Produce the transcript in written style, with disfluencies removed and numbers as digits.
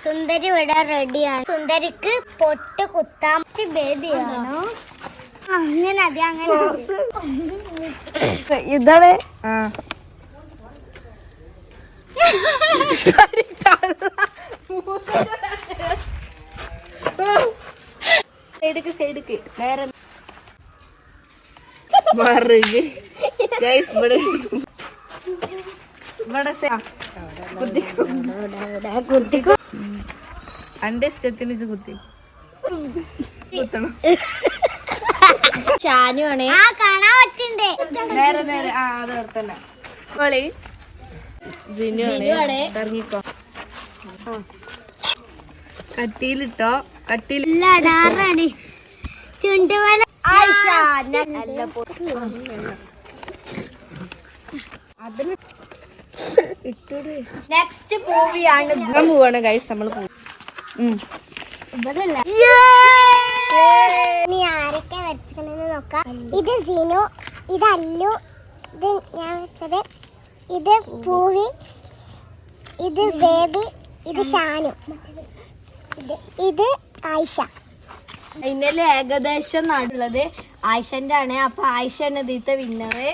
സുന്ദരി ഇവിടെ റെഡിയാണ്. സുന്ദരിക്ക് പൊട്ട് കുത്താൻ ബേബിയാണോ? അങ്ങനെ അതെ അങ്ങനെ ഇതാണ് സൈഡിക്ക് നേരെ അന്റെ ഇഷ്ടത്തിന് കുത്തി കുത്തണം. ഷാനുവാണ് കാണാൻ പറ്റണ്ടേ. നേരെ നേരെ അത് ഓർത്തന്നെ ഇറങ്ങിക്കോ. കട്ടിയിലിട്ടോ കട്ടിയിലാണ് ചുണ്ടുവല നെക്സ്റ്റ് മൂവിയാണ്. പോവാണ് ഗൈസ് നമ്മള് പോകും. ഇനി ആരൊക്കെ വരച്ചിട്ടുണ്ടെന്ന് നോക്കാം. ഇത് സീനു, ഇത് അല്ലു, ഇത് ഞാൻ വെച്ചത്, ഇത് പൂവി, ഇത് ബേബി, ഇത് ഷാനു, ഇത് ആയിഷ. ഇന്നലെ ഏകദേശം നാടുള്ളത് ആയിഷന്റെ ആണ്. അപ്പൊ ആയിഷ ആണ് ഇതിത്തെ വിന്നറ്.